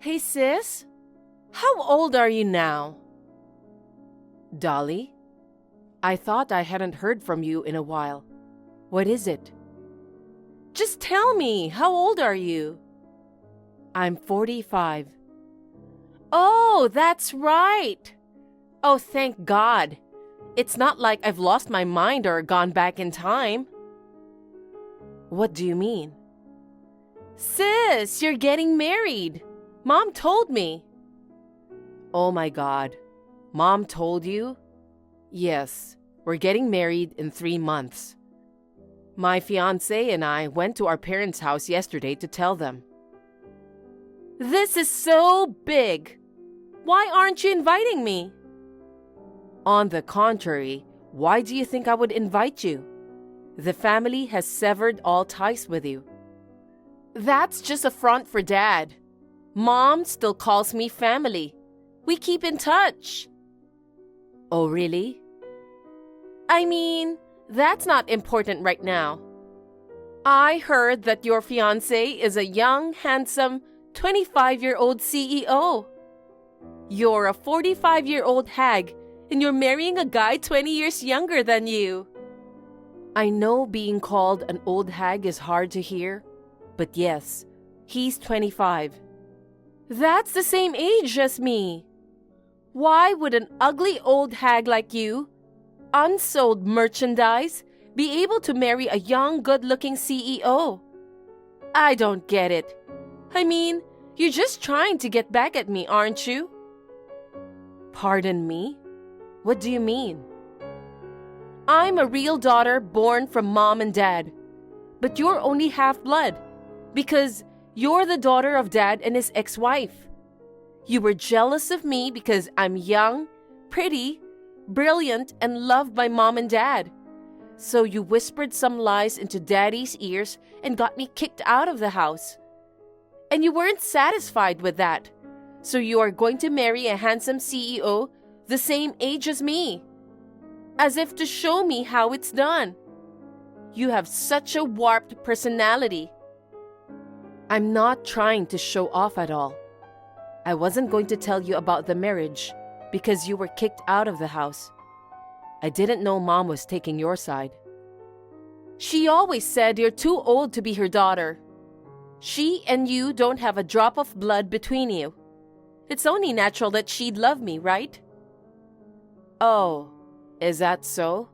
Hey sis, how old are you now? Dolly? I thought I hadn't heard from you in a while. What is it? Just tell me, how old are you? I'm 45. Oh, that's right. Oh, thank God. It's not like I've lost my mind or gone back in time. What do you mean? Sis, you're getting married. Mom told me. Oh my God. Mom told you? Yes, we're getting married in 3 months. My fiancé and I went to our parents' house yesterday to tell them. This is so big. Why aren't you inviting me? On the contrary, why do you think I would invite you? The family has severed all ties with you. That's just a front for Dad. Mom still calls me family. We keep in touch. Oh, really? I mean, that's not important right now. I heard that your fiancé is a young, handsome, 25-year-old CEO. You're a 45-year-old hag, and you're marrying a guy 20 years younger than you. I know being called an old hag is hard to hear, but yes, he's 25. That's the same age as me. Why would an ugly old hag like you, unsold merchandise, be able to marry a young, good-looking CEO? I don't get it. I mean, you're just trying to get back at me, aren't you? Pardon me? What do you mean? I'm a real daughter born from Mom and Dad, but you're only half-blood because you're the daughter of Dad and his ex-wife. You were jealous of me because I'm young, pretty, brilliant, and loved by Mom and Dad. So you whispered some lies into Daddy's ears and got me kicked out of the house. And you weren't satisfied with that. So you are going to marry a handsome CEO the same age as me. As if to show me how it's done. You have such a warped personality. I'm not trying to show off at all. I wasn't going to tell you about the marriage because you were kicked out of the house. I didn't know Mom was taking your side. She always said you're too old to be her daughter. She and you don't have a drop of blood between you. It's only natural that she'd love me, right? Oh, is that so?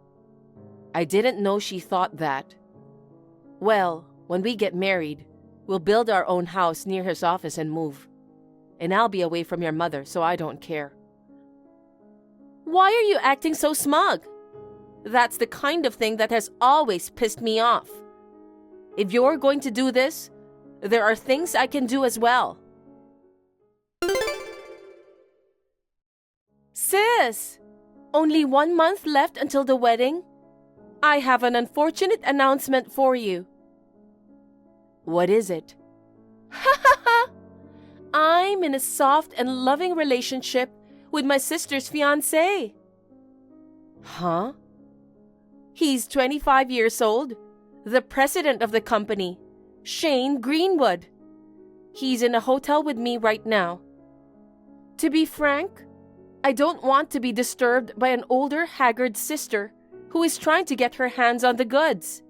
I didn't know she thought that. Well, when we get married, we'll build our own house near his office and move. And I'll be away from your mother, so I don't care. Why are you acting so smug? That's the kind of thing that has always pissed me off. If you're going to do this, there are things I can do as well. Sis, only 1 month left until the wedding. I have an unfortunate announcement for you. What is it? Ha ha ha! I'm in a soft and loving relationship with my sister's fiancé. Huh? He's 25 years old, the president of the company, Shane Greenwood. He's in a hotel with me right now. To be frank, I don't want to be disturbed by an older, haggard sister who is trying to get her hands on the goods.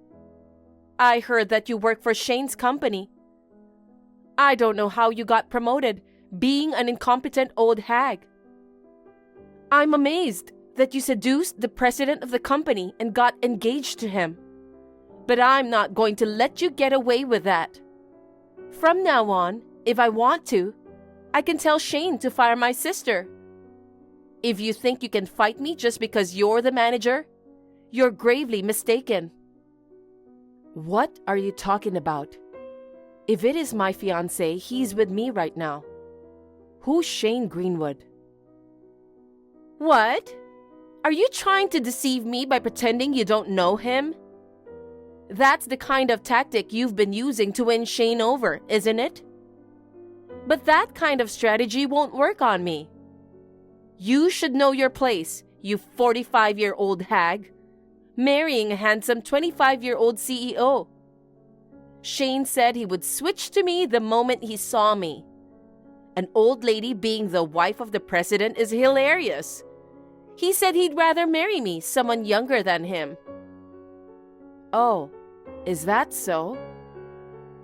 I heard that you work for Shane's company. I don't know how you got promoted, being an incompetent old hag. I'm amazed that you seduced the president of the company and got engaged to him. But I'm not going to let you get away with that. From now on, if I want to, I can tell Shane to fire my sister. If you think you can fight me just because you're the manager, you're gravely mistaken. What are you talking about? If it is my fiancé, he's with me right now. Who's Shane Greenwood? What? Are you trying to deceive me by pretending you don't know him? That's the kind of tactic you've been using to win Shane over, isn't it? But that kind of strategy won't work on me. You should know your place, you 45-year-old hag, marrying a handsome 25-year-old CEO. Shane said he would switch to me the moment he saw me. An old lady being the wife of the president is hilarious. He said he'd rather marry me, someone younger than him. Oh, is that so?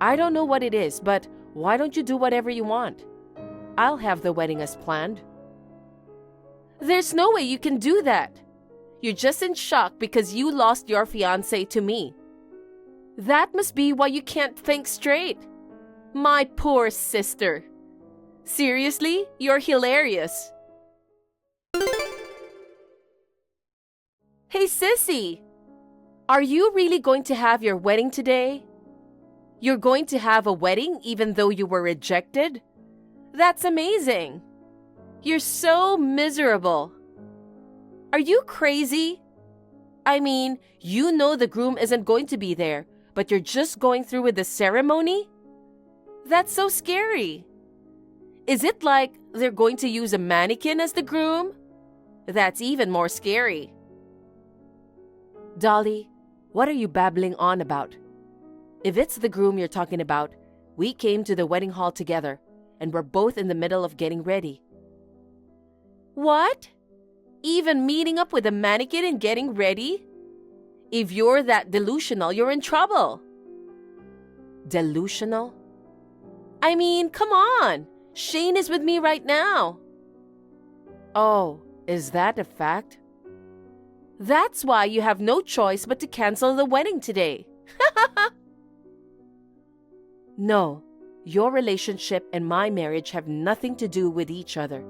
I don't know what it is, but why don't you do whatever you want? I'll have the wedding as planned. There's no way you can do that. You're just in shock because you lost your fiancé to me. That must be why you can't think straight. My poor sister. Seriously, you're hilarious. Hey, sissy. Are you really going to have your wedding today? You're going to have a wedding even though you were rejected? That's amazing. You're so miserable. Are you crazy? I mean, you know the groom isn't going to be there, but you're just going through with the ceremony? That's so scary. Is it like they're going to use a mannequin as the groom? That's even more scary. Dolly, what are you babbling on about? If it's the groom you're talking about, we came to the wedding hall together, and we're both in the middle of getting ready. What? Even meeting up with a mannequin and getting ready? If you're that delusional, you're in trouble. Delusional? I mean, come on. Shane is with me right now. Oh, is that a fact? That's why you have no choice but to cancel the wedding today. No, your relationship and my marriage have nothing to do with each other.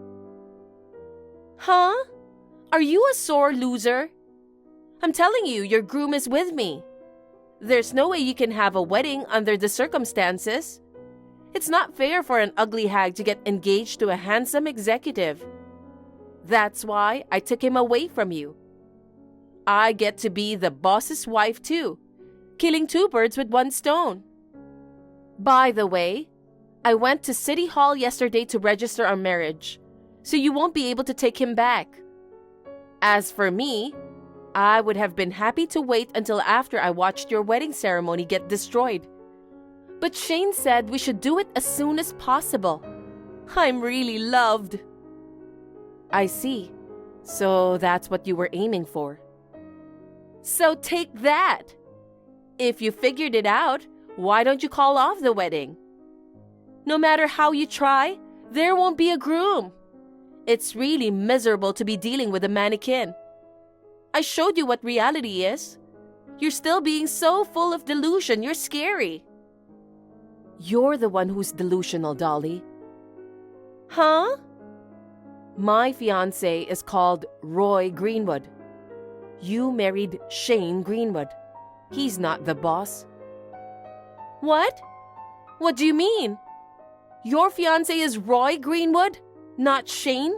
Huh? Are you a sore loser? I'm telling you, your groom is with me. There's no way you can have a wedding under the circumstances. It's not fair for an ugly hag to get engaged to a handsome executive. That's why I took him away from you. I get to be the boss's wife too, killing two birds with one stone. By the way, I went to City Hall yesterday to register our marriage, so you won't be able to take him back. As for me, I would have been happy to wait until after I watched your wedding ceremony get destroyed. But Shane said we should do it as soon as possible. I'm really loved. I see. So that's what you were aiming for. So take that. If you figured it out, why don't you call off the wedding? No matter how you try, there won't be a groom. It's really miserable to be dealing with a mannequin. I showed you what reality is. You're still being so full of delusion, you're scary. You're the one who's delusional, Dolly. Huh? My fiancé is called Roy Greenwood. You married Shane Greenwood. He's not the boss. What? What do you mean? Your fiancé is Roy Greenwood, not Shane?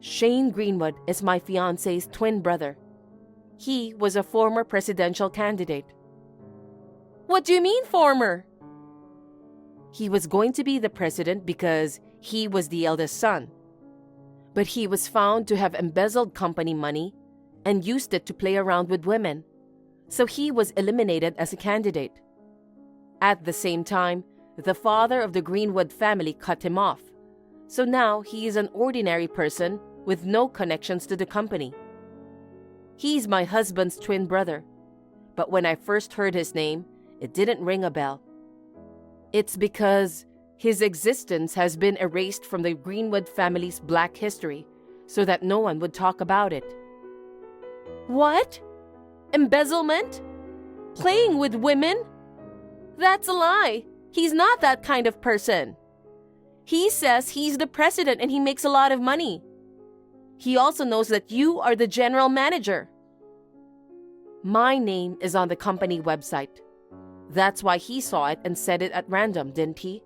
Shane Greenwood is my fiancé's twin brother. He was a former presidential candidate. What do you mean, former? He was going to be the president because he was the eldest son. But he was found to have embezzled company money and used it to play around with women. So he was eliminated as a candidate. At the same time, the father of the Greenwood family cut him off. So now he is an ordinary person with no connections to the company. He's my husband's twin brother. But when I first heard his name, it didn't ring a bell. It's because his existence has been erased from the Greenwood family's black history so that no one would talk about it. What? Embezzlement? Playing with women? That's a lie. He's not that kind of person. He says he's the president and he makes a lot of money. He also knows that you are the general manager. My name is on the company website. That's why he saw it and said it at random, didn't he?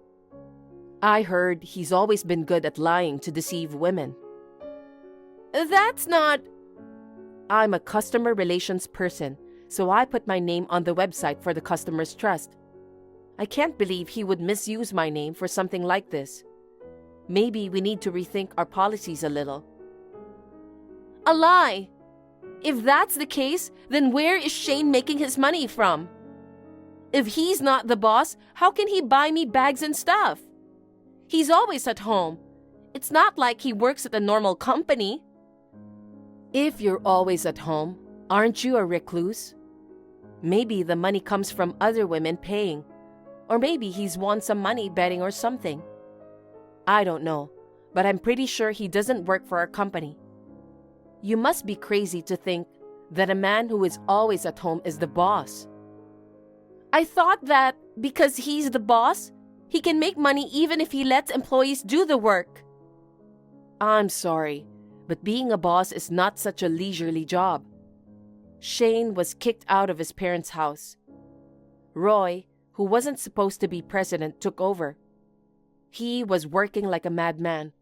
I heard he's always been good at lying to deceive women. That's not... I'm a customer relations person, so I put my name on the website for the customer's trust. I can't believe he would misuse my name for something like this. Maybe we need to rethink our policies a little. A lie! If that's the case, then where is Shane making his money from? If he's not the boss, how can he buy me bags and stuff? He's always at home. It's not like he works at a normal company. If you're always at home, aren't you a recluse? Maybe the money comes from other women paying. Or maybe he's won some money betting or something. I don't know, but I'm pretty sure he doesn't work for our company. You must be crazy to think that a man who is always at home is the boss. I thought that because he's the boss, he can make money even if he lets employees do the work. I'm sorry, but being a boss is not such a leisurely job. Shane was kicked out of his parents' house. Roy, who wasn't supposed to be president, took over. He was working like a madman.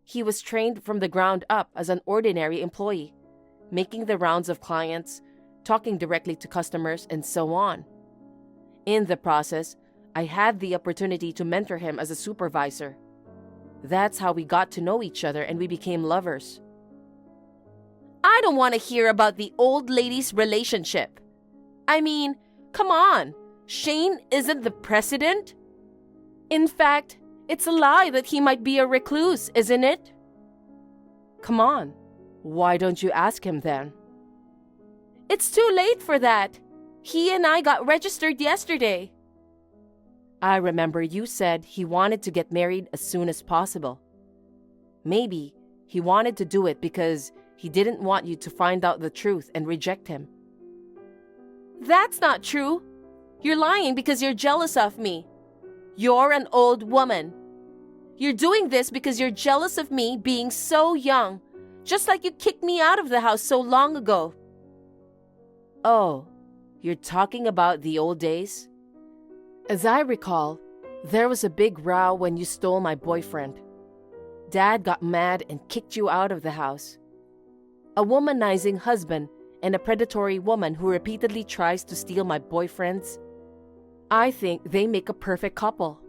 He was trained from the ground up as an ordinary employee, making the rounds of clients, talking directly to customers, and so on. In the process, I had the opportunity to mentor him as a supervisor. That's how we got to know each other and we became lovers. I don't want to hear about the old lady's relationship. I mean, come on, Shane isn't the president? In fact, it's a lie that he might be a recluse, isn't it? Come on, why don't you ask him then? It's too late for that. He and I got registered yesterday. I remember you said he wanted to get married as soon as possible. Maybe he wanted to do it because he didn't want you to find out the truth and reject him. That's not true. You're lying because you're jealous of me. You're an old woman. You're doing this because you're jealous of me being so young, just like you kicked me out of the house so long ago. Oh, you're talking about the old days? As I recall, there was a big row when you stole my boyfriend. Dad got mad and kicked you out of the house. A womanizing husband and a predatory woman who repeatedly tries to steal my boyfriends. I think they make a perfect couple.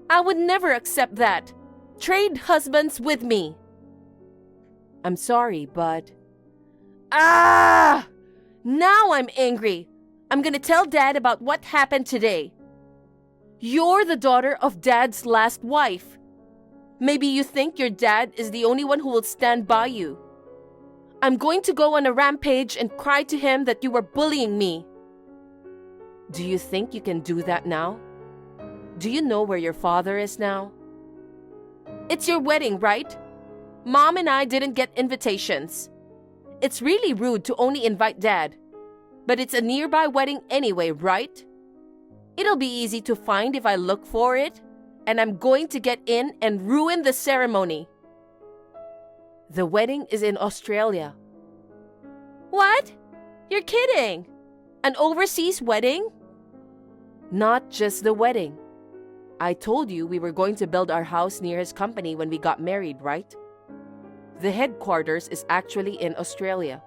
I would never accept that. Trade husbands with me. I'm sorry, but... Now I'm angry. I'm gonna tell Dad about what happened today. You're the daughter of Dad's last wife. Maybe you think your dad is the only one who will stand by you. I'm going to go on a rampage and cry to him that you were bullying me. Do you think you can do that now? Do you know where your father is now? It's your wedding, right? Mom and I didn't get invitations. It's really rude to only invite Dad. But it's a nearby wedding anyway, right? It'll be easy to find if I look for it, and I'm going to get in and ruin the ceremony. The wedding is in Australia. What? You're kidding? An overseas wedding? Not just the wedding. I told you we were going to build our house near his company when we got married, right? The headquarters is actually in Australia.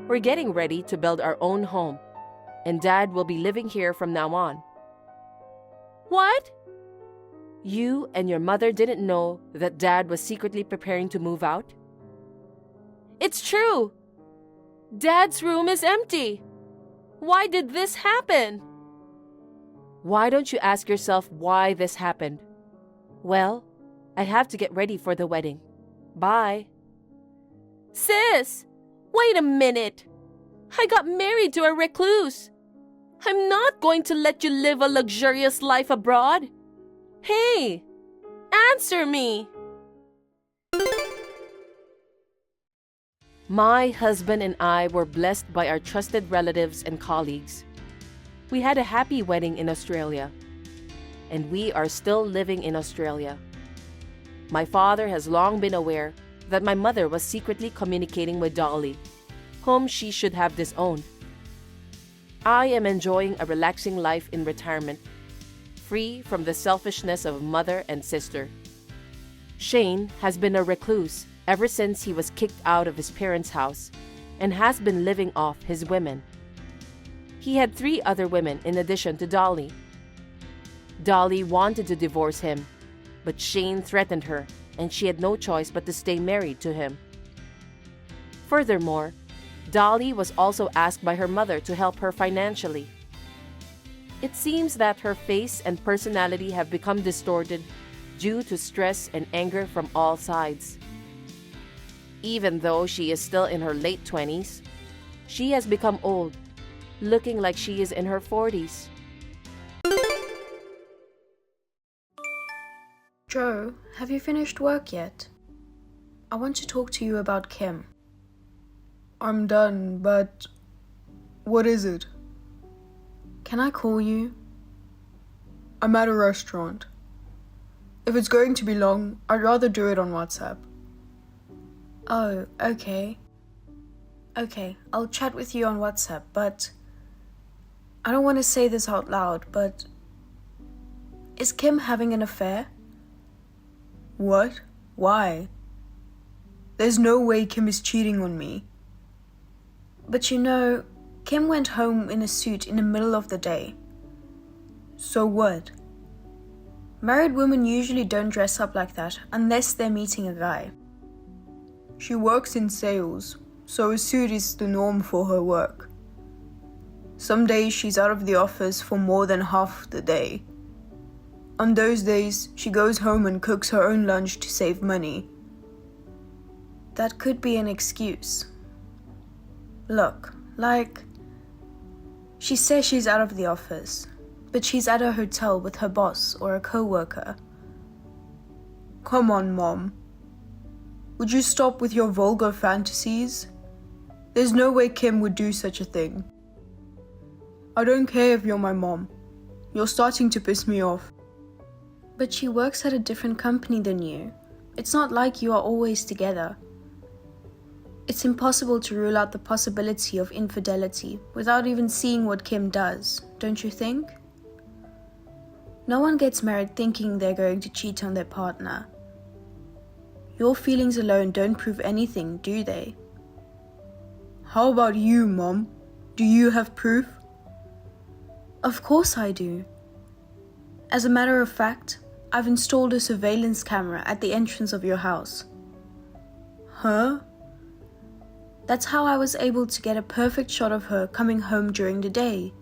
We're getting ready to build our own home, and Dad will be living here from now on. What? You and your mother didn't know that Dad was secretly preparing to move out? It's true. Dad's room is empty. Why did this happen? Why don't you ask yourself why this happened? Well, I have to get ready for the wedding. Bye. Sis! Wait a minute. I got married to a recluse. I'm not going to let you live a luxurious life abroad. Hey, answer me. My husband and I were blessed by our trusted relatives and colleagues. We had a happy wedding in Australia, and we are still living in Australia. My father has long been aware that my mother was secretly communicating with Dolly, whom she should have disowned. I am enjoying a relaxing life in retirement, free from the selfishness of mother and sister. Shane has been a recluse ever since he was kicked out of his parents' house and has been living off his women. He had 3 other women in addition to Dolly. Dolly wanted to divorce him, but Shane threatened her and she had no choice but to stay married to him. Furthermore, Dolly was also asked by her mother to help her financially. It seems that her face and personality have become distorted due to stress and anger from all sides. Even though she is still in her late 20s, she has become old, looking like she is in her 40s. Joe, have you finished work yet? I want to talk to you about Kim. I'm done, but what is it? Can I call you? I'm at a restaurant. If it's going to be long, I'd rather do it on WhatsApp. Oh, okay. Okay, I'll chat with you on WhatsApp, but I don't want to say this out loud, but is Kim having an affair? What? Why? There's no way Kim is cheating on me. But you know, Kim went home in a suit in the middle of the day. So what? Married women usually don't dress up like that unless they're meeting a guy. She works in sales, so a suit is the norm for her work. Some days she's out of the office for more than half the day. On those days, she goes home and cooks her own lunch to save money. That could be an excuse. Look, she says she's out of the office, but she's at a hotel with her boss or a co-worker. Come on, Mom. Would you stop with your vulgar fantasies? There's no way Kim would do such a thing. I don't care if you're my mom. You're starting to piss me off. But she works at a different company than you. It's not like you are always together. It's impossible to rule out the possibility of infidelity without even seeing what Kim does, don't you think? No one gets married thinking they're going to cheat on their partner. Your feelings alone don't prove anything, do they? How about you, Mom? Do you have proof? Of course I do. As a matter of fact, I've installed a surveillance camera at the entrance of your house. Huh? That's how I was able to get a perfect shot of her coming home during the day.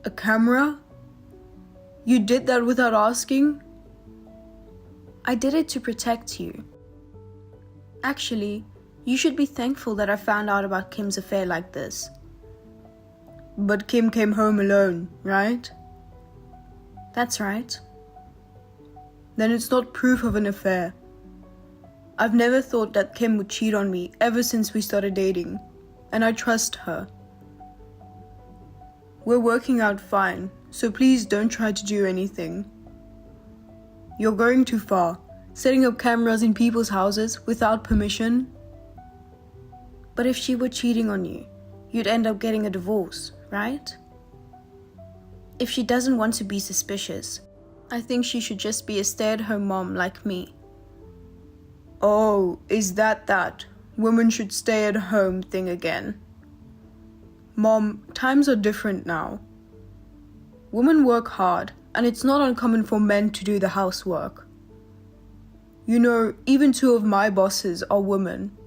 A camera? You did that without asking? I did it to protect you. Actually, you should be thankful that I found out about Kim's affair like this. But Kim came home alone, right? That's right. Then it's not proof of an affair. I've never thought that Kim would cheat on me ever since we started dating, and I trust her. We're working out fine, so please don't try to do anything. You're going too far, setting up cameras in people's houses without permission. But if she were cheating on you, you'd end up getting a divorce, right? If she doesn't want to be suspicious, I think she should just be a stay-at-home mom like me. Oh, is that women should stay at home thing again? Mom, times are different now. Women work hard, and it's not uncommon for men to do the housework. You know, even two of my bosses are women.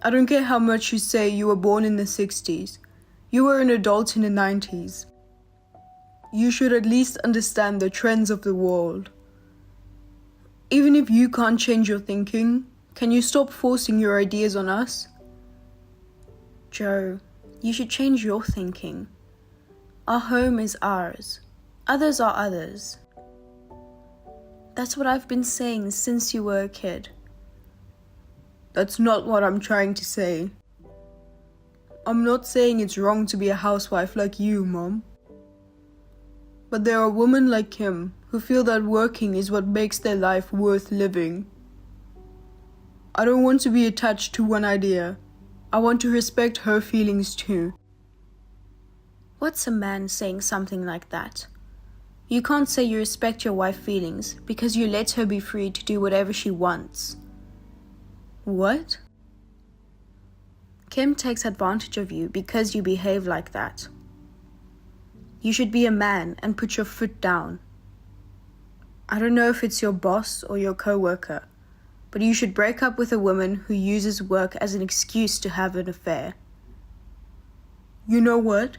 I don't care how much you say you were born in the 60s. You were an adult in the 90s. You should at least understand the trends of the world. Even if you can't change your thinking, can you stop forcing your ideas on us? Joe, you should change your thinking. Our home is ours. Others are others. That's what I've been saying since you were a kid. That's not what I'm trying to say. I'm not saying it's wrong to be a housewife like you, Mom. But there are women like Kim who feel that working is what makes their life worth living. I don't want to be attached to one idea. I want to respect her feelings too. What's a man saying something like that? You can't say you respect your wife's feelings because you let her be free to do whatever she wants. What? Kim takes advantage of you because you behave like that. You should be a man and put your foot down. I don't know if it's your boss or your co-worker, but you should break up with a woman who uses work as an excuse to have an affair. You know what?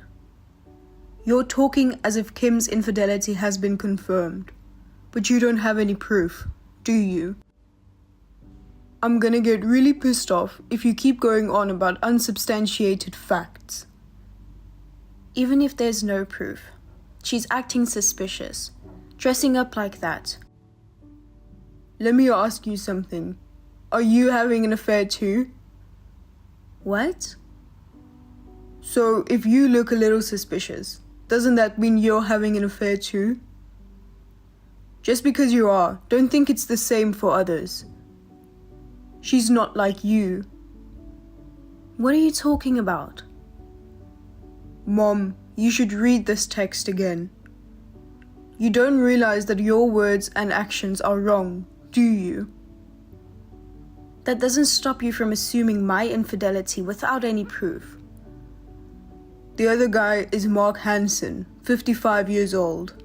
You're talking as if Kim's infidelity has been confirmed, but you don't have any proof, do you? I'm gonna get really pissed off if you keep going on about unsubstantiated facts. Even if there's no proof, she's acting suspicious, dressing up like that. Let me ask you something. Are you having an affair too? What? So, if you look a little suspicious, doesn't that mean you're having an affair too? Just because you are, don't think it's the same for others. She's not like you. What are you talking about? Mom, you should read this text again. You don't realize that your words and actions are wrong, do you? That doesn't stop you from assuming my infidelity without any proof. The other guy is Mark Hansen, 55 years old.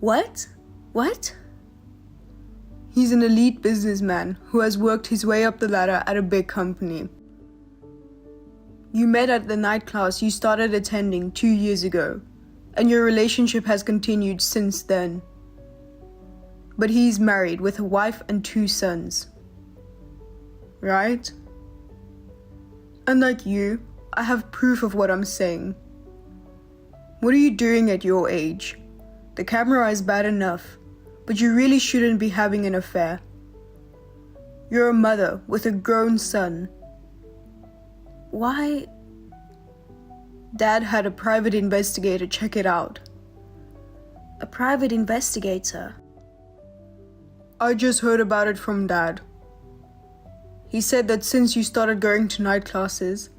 What? What? He's an elite businessman who has worked his way up the ladder at a big company. You met at the night class you started attending 2 years ago, and your relationship has continued since then. But he's married with a wife and 2 sons. Right? Unlike you, I have proof of what I'm saying. What are you doing at your age? The camera is bad enough, but you really shouldn't be having an affair. You're a mother with a grown son. Why? Dad had a private investigator check it out. A private investigator? I just heard about it from Dad. He said that since you started going to night classes,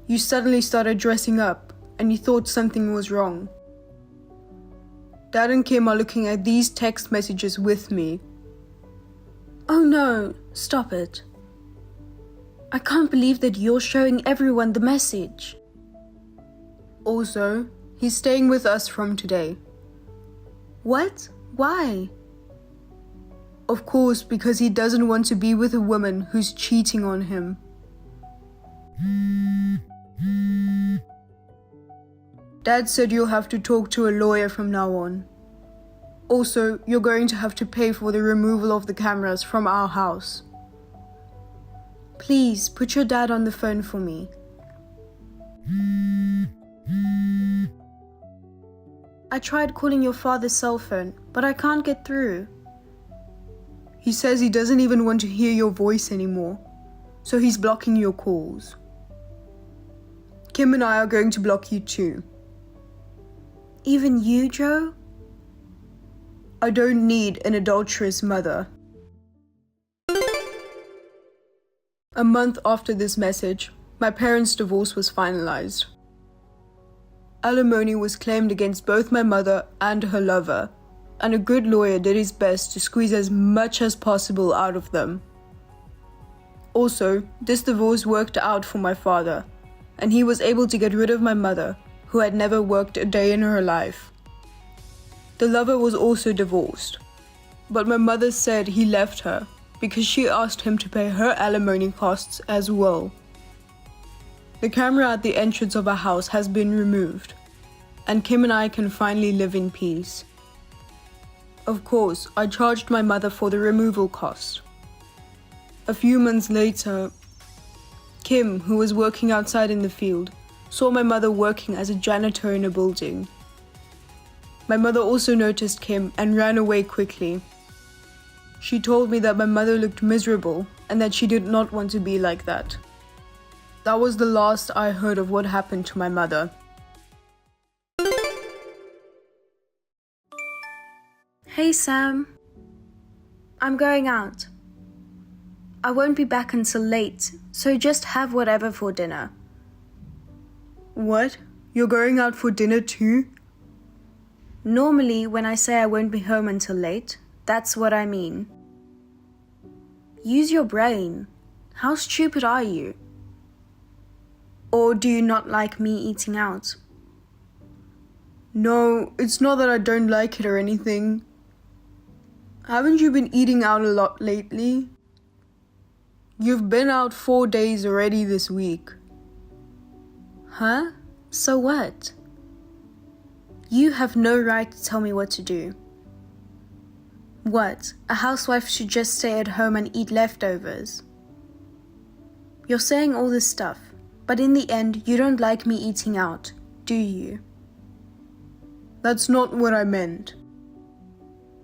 you suddenly started dressing up and you thought something was wrong. Dad and Kim are looking at these text messages with me. Oh no, stop it. I can't believe that you're showing everyone the message. Also, he's staying with us from today. What? Why? Of course, because he doesn't want to be with a woman who's cheating on him. Dad said you'll have to talk to a lawyer from now on. Also, you're going to have to pay for the removal of the cameras from our house. Please, put your dad on the phone for me. I tried calling your father's cell phone, but I can't get through. He says he doesn't even want to hear your voice anymore, so he's blocking your calls. Kim and I are going to block you too. Even you, Joe? I don't need an adulterous mother. A month after this message, my parents' divorce was finalized. Alimony was claimed against both my mother and her lover, and a good lawyer did his best to squeeze as much as possible out of them. Also, this divorce worked out for my father, and he was able to get rid of my mother, who had never worked a day in her life. The lover was also divorced, but my mother said he left her because she asked him to pay her alimony costs as well. The camera at the entrance of our house has been removed, and Kim and I can finally live in peace. Of course, I charged my mother for the removal cost. A few months later, Kim, who was working outside in the field, saw my mother working as a janitor in a building. My mother also noticed Kim and ran away quickly. She told me that my mother looked miserable and that she did not want to be like that. That was the last I heard of what happened to my mother. Hey Sam. I'm going out. I won't be back until late, so just have whatever for dinner. What? You're going out for dinner too? Normally, when I say I won't be home until late, that's what I mean. Use your brain. How stupid are you? Or do you not like me eating out? No, it's not that I don't like it or anything. Haven't you been eating out a lot lately? You've been out 4 days already this week. Huh? So what? You have no right to tell me what to do. What? A housewife should just stay at home and eat leftovers? You're saying all this stuff, but in the end, you don't like me eating out, do you? That's not what I meant.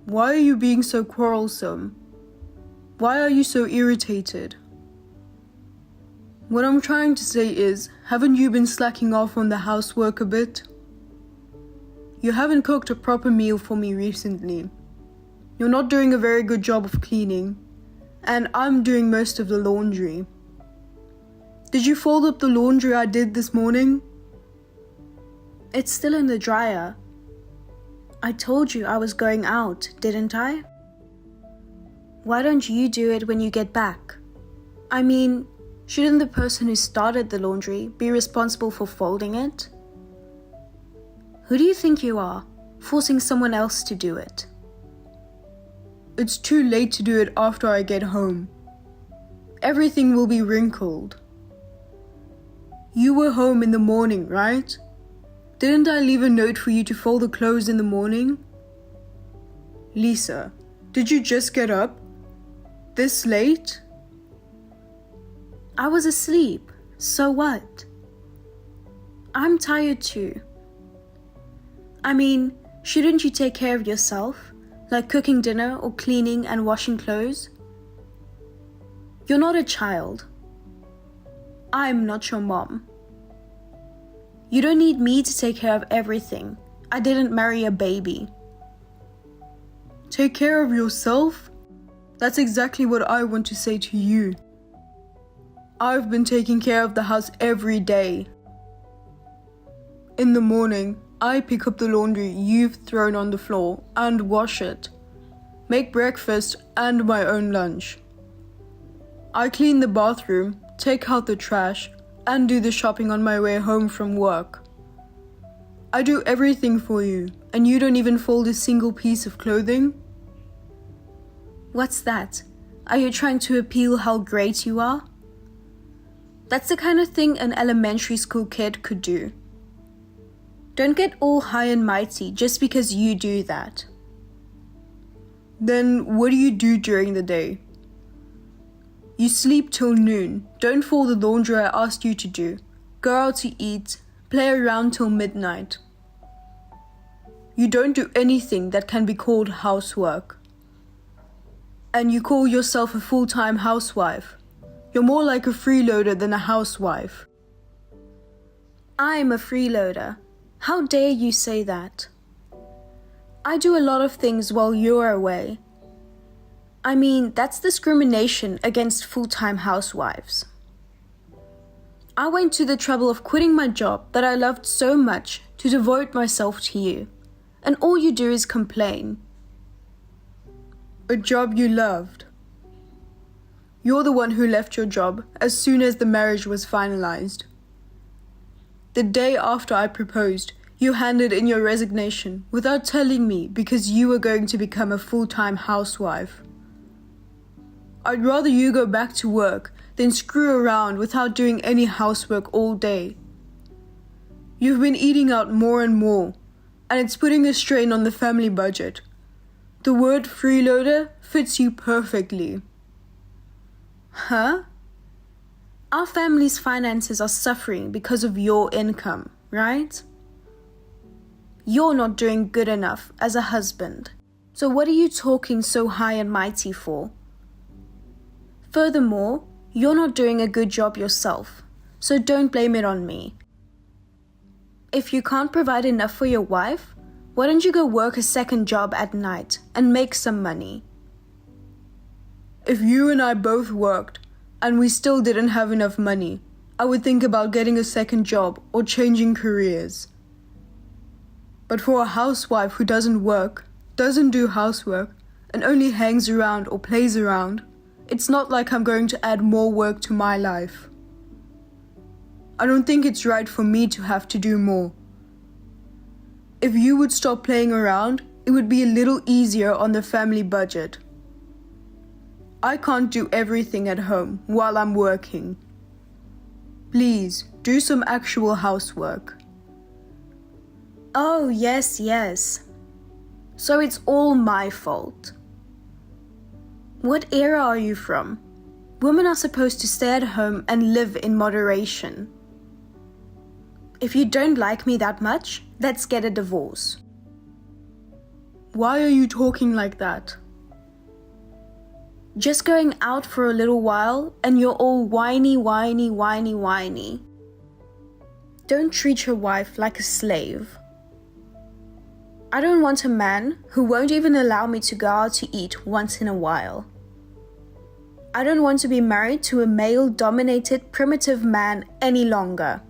Why are you being so quarrelsome? Why are you so irritated? What I'm trying to say is, haven't you been slacking off on the housework a bit? You haven't cooked a proper meal for me recently. You're not doing a very good job of cleaning, and I'm doing most of the laundry. Did you fold up the laundry I did this morning? It's still in the dryer. I told you I was going out, didn't I? Why don't you do it when you get back? I mean, shouldn't the person who started the laundry be responsible for folding it? Who do you think you are, forcing someone else to do it? It's too late to do it after I get home. Everything will be wrinkled. You were home in the morning, right? Didn't I leave a note for you to fold the clothes in the morning? Lisa, did you just get up? This late? I was asleep, so what? I'm tired too. I mean, shouldn't you take care of yourself, like cooking dinner or cleaning and washing clothes? You're not a child. I'm not your mom. You don't need me to take care of everything. I didn't marry a baby. Take care of yourself? That's exactly what I want to say to you. I've been taking care of the house every day. In the morning, I pick up the laundry you've thrown on the floor and wash it. Make breakfast and my own lunch. I clean the bathroom, take out the trash, and do the shopping on my way home from work. I do everything for you, and you don't even fold a single piece of clothing? What's that? Are you trying to appeal how great you are? That's the kind of thing an elementary school kid could do. Don't get all high and mighty just because you do that. Then what do you do during the day? You sleep till noon, don't fold the laundry I asked you to do, go out to eat, play around till midnight. You don't do anything that can be called housework. And you call yourself a full-time housewife. You're more like a freeloader than a housewife. I'm a freeloader. How dare you say that? I do a lot of things while you're away. I mean, that's discrimination against full-time housewives. I went to the trouble of quitting my job that I loved so much to devote myself to you, and all you do is complain. A job you loved. You're the one who left your job as soon as the marriage was finalized. The day after I proposed, you handed in your resignation without telling me because you were going to become a full-time housewife. I'd rather you go back to work than screw around without doing any housework all day. You've been eating out more and more, and it's putting a strain on the family budget. The word freeloader fits you perfectly. Huh? Our family's finances are suffering because of your income, right? You're not doing good enough as a husband. So what are you talking so high and mighty for? Furthermore, you're not doing a good job yourself, so don't blame it on me. If you can't provide enough for your wife, why don't you go work a second job at night and make some money? If you and I both worked, and we still didn't have enough money, I would think about getting a second job or changing careers. But for a housewife who doesn't work, doesn't do housework, and only hangs around or plays around, it's not like I'm going to add more work to my life. I don't think it's right for me to have to do more. If you would stop playing around, it would be a little easier on the family budget. I can't do everything at home while I'm working. Please, do some actual housework. Oh, yes, yes. So it's all my fault. What era are you from? Women are supposed to stay at home and live in moderation. If you don't like me that much, let's get a divorce. Why are you talking like that? Just going out for a little while and you're all whiny, whiny, whiny, whiny. Don't treat your wife like a slave. I don't want a man who won't even allow me to go out to eat once in a while. I don't want to be married to a male-dominated, primitive man any longer.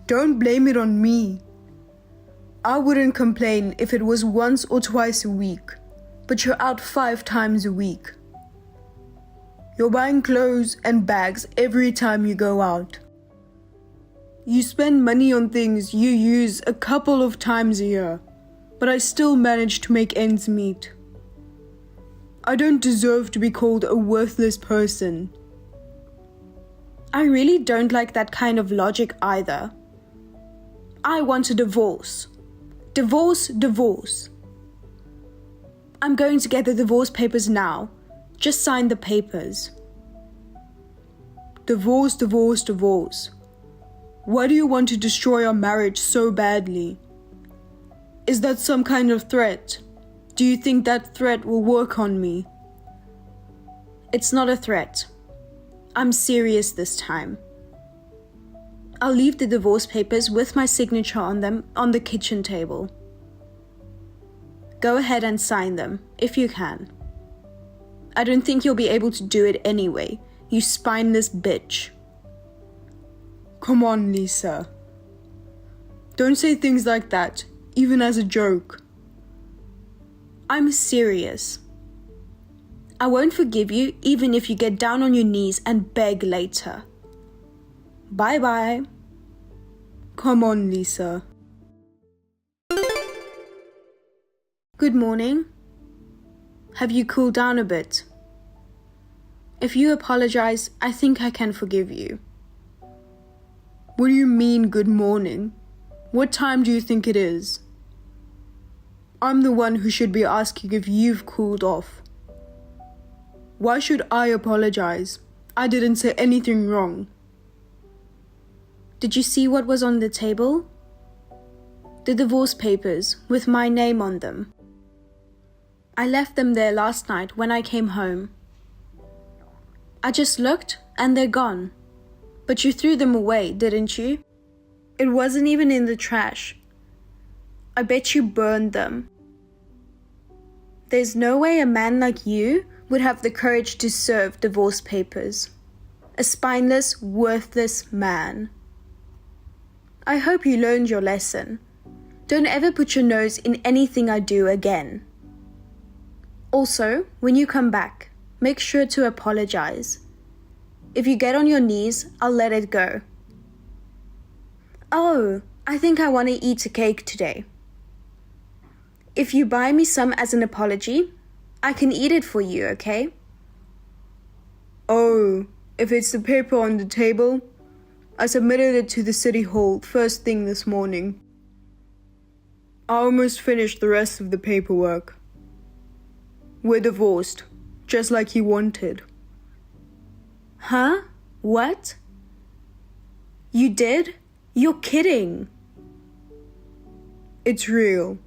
Don't blame it on me. I wouldn't complain if it was once or twice a week, but you're out 5 times a week. You're buying clothes and bags every time you go out. You spend money on things you use a couple of times a year, but I still manage to make ends meet. I don't deserve to be called a worthless person. I really don't like that kind of logic either. I want a divorce. Divorce, divorce. I'm going to get the divorce papers now. Just sign the papers. Divorce, divorce, divorce. Why do you want to destroy our marriage so badly? Is that some kind of threat? Do you think that threat will work on me? It's not a threat. I'm serious this time. I'll leave the divorce papers with my signature on them on the kitchen table. Go ahead and sign them, if you can. I don't think you'll be able to do it anyway, you spineless bitch. Come on, Lisa. Don't say things like that, even as a joke. I'm serious. I won't forgive you even if you get down on your knees and beg later. Bye-bye. Come on, Lisa. Good morning. Have you cooled down a bit? If you apologize, I think I can forgive you. What do you mean, good morning? What time do you think it is? I'm the one who should be asking if you've cooled off. Why should I apologize? I didn't say anything wrong. Did you see what was on the table? The divorce papers with my name on them. I left them there last night when I came home. I just looked and they're gone. But you threw them away, didn't you? It wasn't even in the trash. I bet you burned them. There's no way a man like you would have the courage to serve divorce papers. A spineless, worthless man. I hope you learned your lesson. Don't ever put your nose in anything I do again. Also, when you come back, make sure to apologize. If you get on your knees, I'll let it go. Oh, I think I want to eat a cake today. If you buy me some as an apology, I can eat it for you, okay? Oh, if it's the paper on the table, I submitted it to the city hall first thing this morning. I almost finished the rest of the paperwork. We're divorced, just like he wanted. Huh? What? You did? You're kidding. It's real.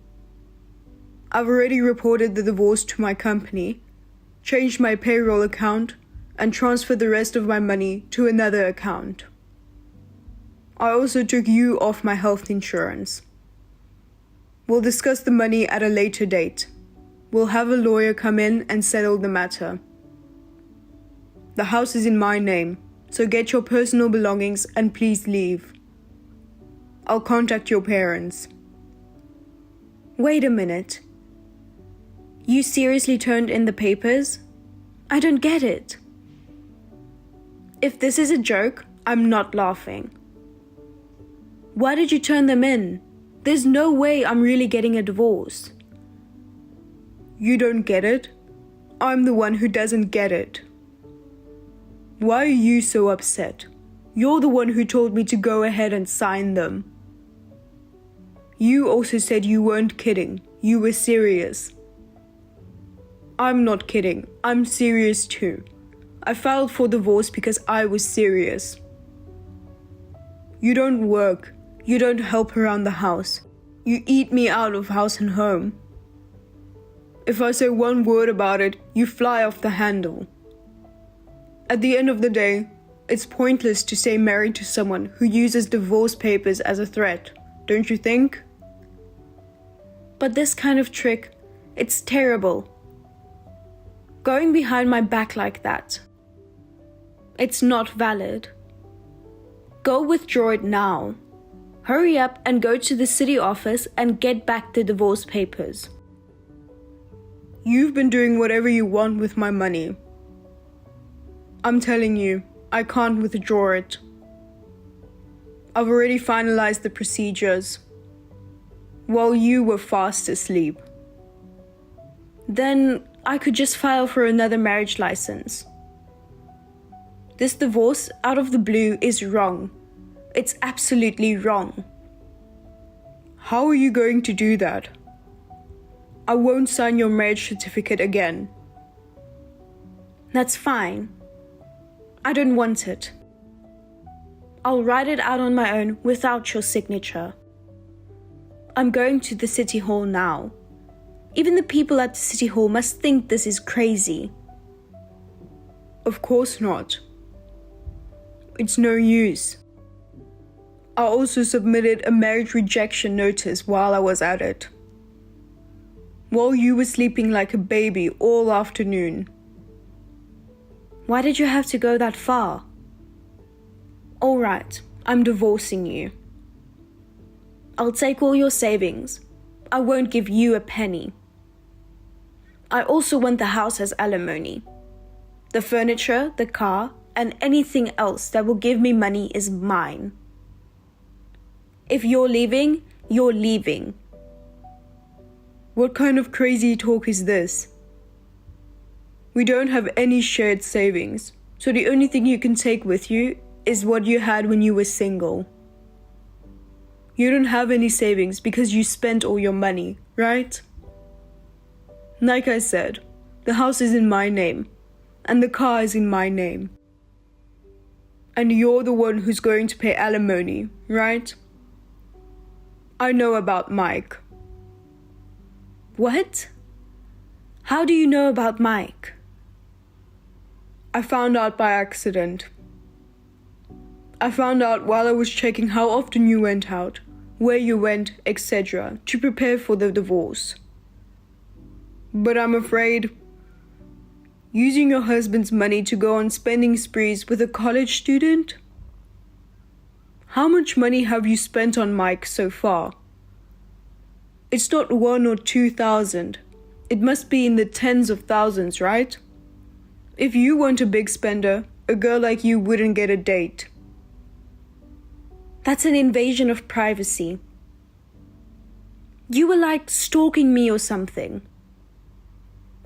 I've already reported the divorce to my company, changed my payroll account, and transferred the rest of my money to another account. I also took you off my health insurance. We'll discuss the money at a later date. We'll have a lawyer come in and settle the matter. The house is in my name, so get your personal belongings and please leave. I'll contact your parents. Wait a minute. You seriously turned in the papers? I don't get it. If this is a joke, I'm not laughing. Why did you turn them in? There's no way I'm really getting a divorce. You don't get it? I'm the one who doesn't get it. Why are you so upset? You're the one who told me to go ahead and sign them. You also said you weren't kidding. You were serious. I'm not kidding. I'm serious too. I filed for divorce because I was serious. You don't work. You don't help around the house. You eat me out of house and home. If I say one word about it, you fly off the handle. At the end of the day, it's pointless to stay married to someone who uses divorce papers as a threat, don't you think? But this kind of trick, it's terrible. Going behind my back like that. It's not valid. Go withdraw it now. Hurry up and go to the city office and get back the divorce papers. You've been doing whatever you want with my money. I'm telling you, I can't withdraw it. I've already finalized the procedures while you were fast asleep. Then I could just file for another marriage license. This divorce out of the blue is wrong. It's absolutely wrong. How are you going to do that? I won't sign your marriage certificate again. That's fine. I don't want it. I'll write it out on my own without your signature. I'm going to the city hall now. Even the people at the city hall must think this is crazy. Of course not. It's no use. I also submitted a marriage rejection notice while I was at it. While you were sleeping like a baby all afternoon. Why did you have to go that far? All right, I'm divorcing you. I'll take all your savings. I won't give you a penny. I also want the house as alimony. The furniture, the car, and anything else that will give me money is mine. If you're leaving, you're leaving. What kind of crazy talk is this? We don't have any shared savings, so the only thing you can take with you is what you had when you were single. You don't have any savings because you spent all your money, right? Like I said, the house is in my name, and the car is in my name. And you're the one who's going to pay alimony, right? I know about Mike. What? How do you know about Mike? I found out by accident. I found out while I was checking how often you went out, where you went, etc. to prepare for the divorce. But I'm afraid using your husband's money to go on spending sprees with a college student? How much money have you spent on Mike so far? It's not 1,000 or 2,000. It must be in the tens of thousands, right? If you weren't a big spender, a girl like you wouldn't get a date. That's an invasion of privacy. You were like stalking me or something.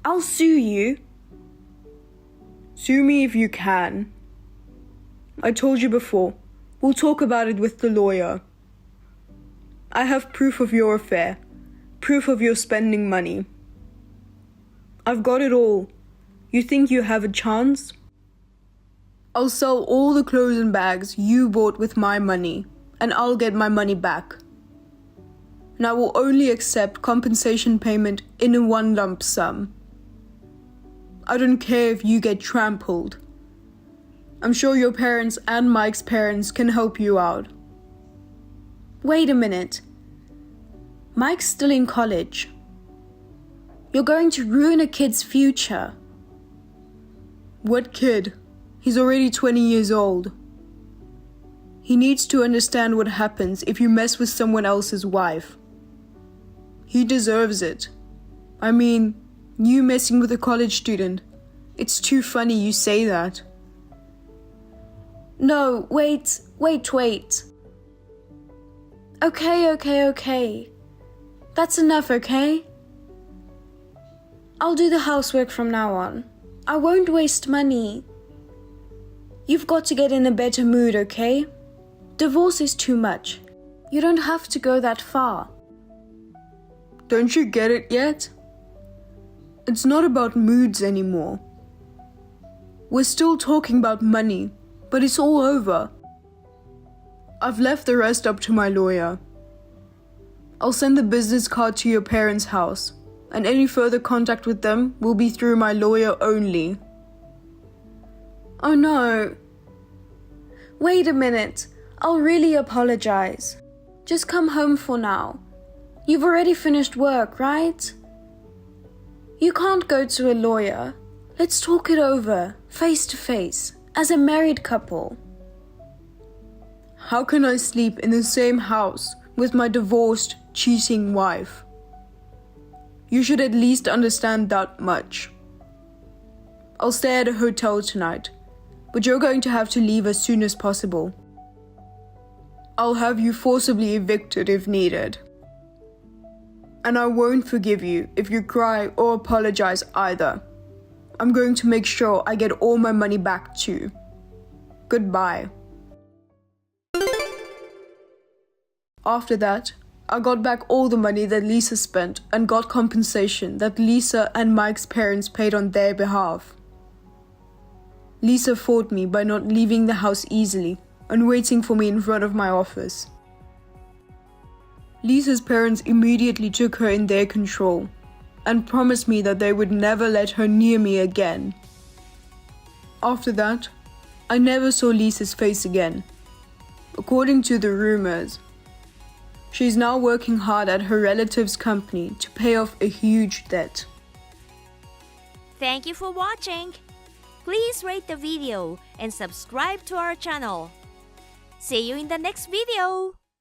I'll sue you. Sue me if you can. I told you before, we'll talk about it with the lawyer. I have proof of your affair, proof of your spending money. I've got it all. You think you have a chance? I'll sell all the clothes and bags you bought with my money, and I'll get my money back. And I will only accept compensation payment in a one lump sum. I don't care if you get trampled. I'm sure your parents and Mike's parents can help you out. Wait a minute. Mike's still in college. You're going to ruin a kid's future. What kid? He's already 20 years old. He needs to understand what happens if you mess with someone else's wife. He deserves it. I mean, you messing with a college student. It's too funny you say that. No, wait. Okay. That's enough, okay? I'll do the housework from now on. I won't waste money. You've got to get in a better mood, okay? Divorce is too much. You don't have to go that far. Don't you get it yet? It's not about moods anymore. We're still talking about money, but it's all over. I've left the rest up to my lawyer. I'll send the business card to your parents' house, and any further contact with them will be through my lawyer only. Oh no. Wait a minute. I'll really apologize. Just come home for now. You've already finished work, right? You can't go to a lawyer. Let's talk it over, face to face, as a married couple. How can I sleep in the same house with my divorced, cheating wife? You should at least understand that much. I'll stay at a hotel tonight, but you're going to have to leave as soon as possible. I'll have you forcibly evicted if needed. And I won't forgive you if you cry or apologize either. I'm going to make sure I get all my money back too. Goodbye. After that, I got back all the money that Lisa spent and got compensation that Lisa and Mike's parents paid on their behalf. Lisa fought me by not leaving the house easily and waiting for me in front of my office. Lisa's parents immediately took her in their control and promised me that they would never let her near me again. After that, I never saw Lisa's face again. According to the rumors, she's now working hard at her relative's company to pay off a huge debt. Thank you for watching. Please rate the video and subscribe to our channel. See you in the next video.